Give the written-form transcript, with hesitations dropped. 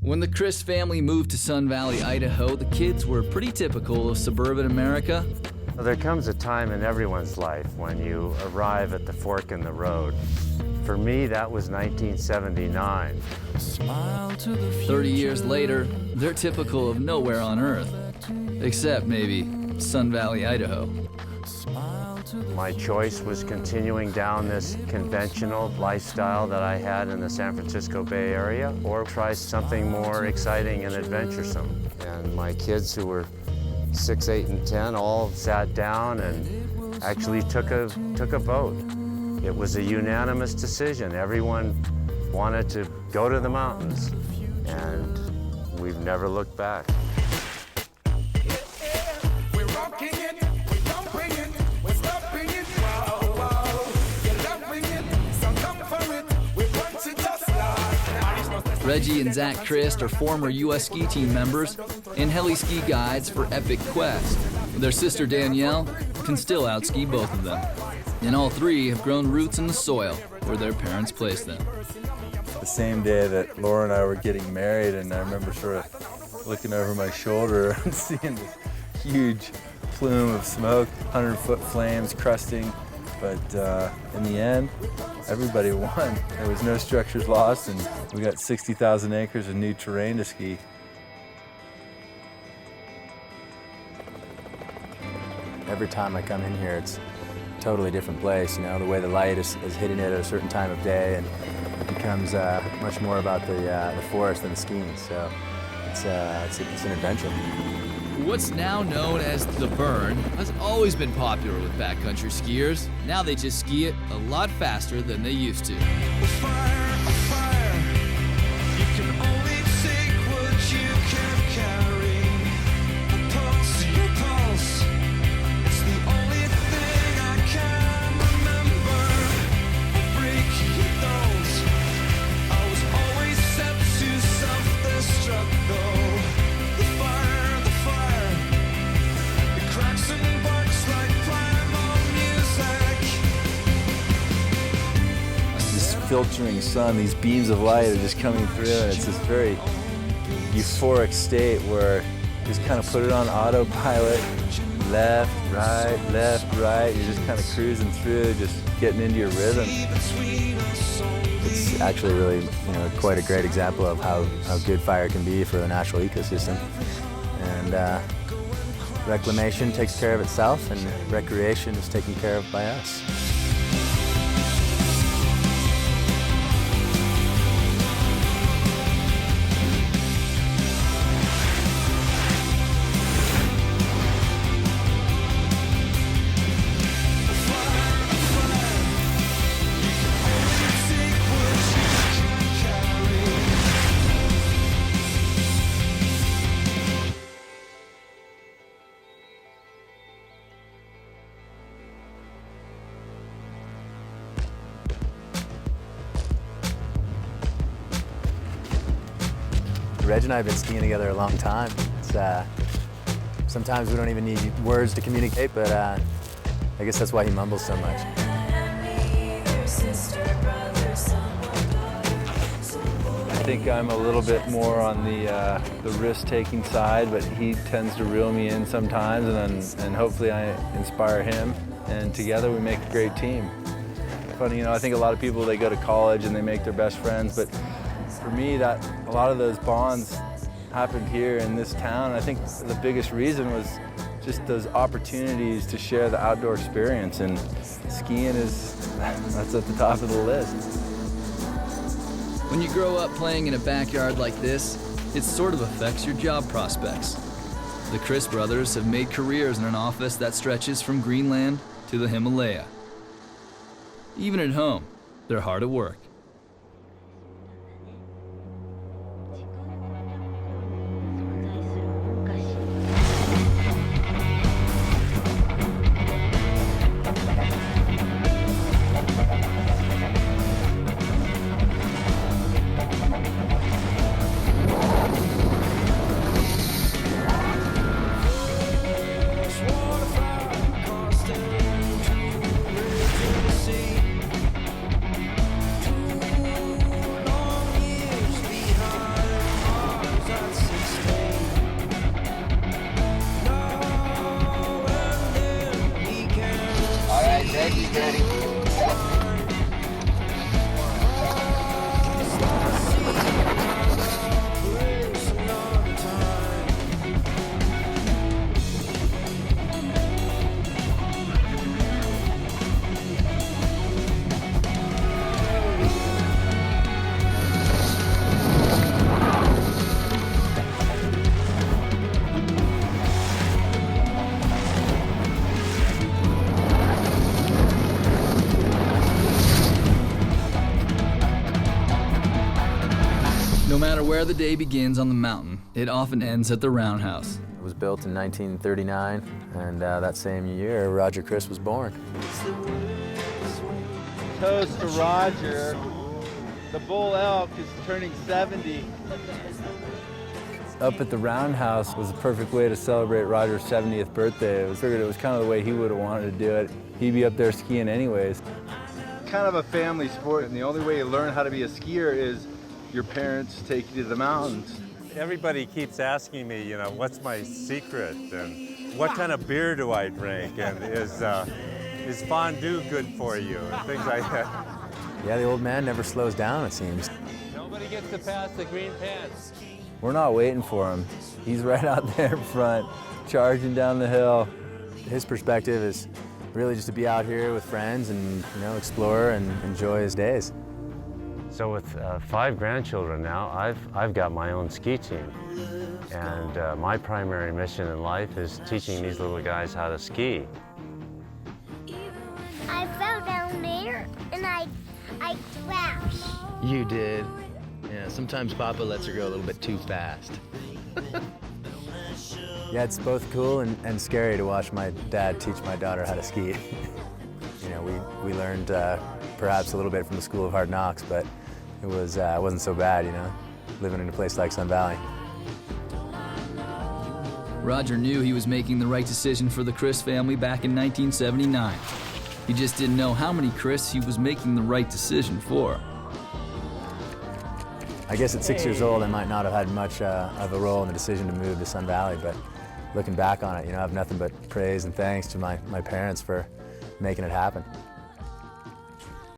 When the Crist family moved to Sun Valley, Idaho, the kids were pretty typical of suburban America. There comes a time in everyone's life when you arrive at the fork in the road. For me, that was 1979. 30 years later, they're typical of nowhere on earth, except maybe Sun Valley, Idaho. My choice was continuing down this conventional lifestyle that I had in the San Francisco Bay Area, or try something more exciting and adventuresome. And my kids, who were 6, 8, and 10, all sat down and actually took a vote. It was a unanimous decision. Everyone wanted to go to the mountains, and we've never looked back. Reggie and Zach Crist are former U.S. ski team members and heli ski guides for EpicQuest. Their sister Danielle can still outski both of them. And all three have grown roots in the soil where their parents placed them. The same day that Laura and I were getting married, and I remember sort of looking over my shoulder and seeing this huge plume of smoke, 100-foot flames crusting. But in the end, everybody won. There was no structures lost, and we got 60,000 acres of new terrain to ski. Every time I come in here, it's a totally different place. You know, the way the light is hitting it at a certain time of day, and it becomes much more about the forest than the skiing. So it's an adventure. What's now known as the Burn has always been popular with backcountry skiers. Now they just ski it a lot faster than they used to. Filtering sun, these beams of light are just coming through, and it's this very euphoric state where you just kind of put it on autopilot, left, right, you're just kind of cruising through, just getting into your rhythm. It's actually really, quite a great example of how good fire can be for a natural ecosystem. And reclamation takes care of itself, and recreation is taken care of by us. Reg and I have been skiing together a long time. Sometimes we don't even need words to communicate, but I guess that's why he mumbles so much. I think I'm a little bit more on the risk-taking side, but he tends to reel me in sometimes, and hopefully I inspire him, and together we make a great team. Funny, I think a lot of people, they go to college and they make their best friends, but for me, that a lot of those bonds happened here in this town. I think the biggest reason was just those opportunities to share the outdoor experience, and skiing that's at the top of the list. When you grow up playing in a backyard like this, it sort of affects your job prospects. The Crist brothers have made careers in an office that stretches from Greenland to the Himalaya. Even at home, they're hard at work. No matter where the day begins on the mountain, it often ends at the roundhouse. It was built in 1939, and that same year, Roger Crist was born. Toast to Roger. The bull elk is turning 70. Up at the roundhouse was the perfect way to celebrate Roger's 70th birthday. I figured it was kind of the way he would have wanted to do it. He'd be up there skiing anyways. Kind of a family sport, and the only way you learn how to be a skier is your parents take you to the mountains. Everybody keeps asking me, you know, what's my secret and what kind of beer do I drink and is fondue good for you and things like that. Yeah, the old man never slows down, it seems. Nobody gets to pass the green pants. We're not waiting for him. He's right out there in front, charging down the hill. His perspective is really just to be out here with friends and, you know, explore and enjoy his days. So with 5 grandchildren now, I've got my own ski team. And my primary mission in life is teaching these little guys how to ski. I fell down there and I crashed. You did. Yeah, sometimes Papa lets her go a little bit too fast. Yeah, it's both cool and scary to watch my dad teach my daughter how to ski. You know, we learned perhaps a little bit from the School of Hard Knocks, but it wasn't so bad, you know, living in a place like Sun Valley. Roger knew he was making the right decision for the Crist family back in 1979. He just didn't know how many Crists he was making the right decision for. I guess at 6 years old, I might not have had much of a role in the decision to move to Sun Valley, but looking back on it, you know, I have nothing but praise and thanks to my parents for making it happen.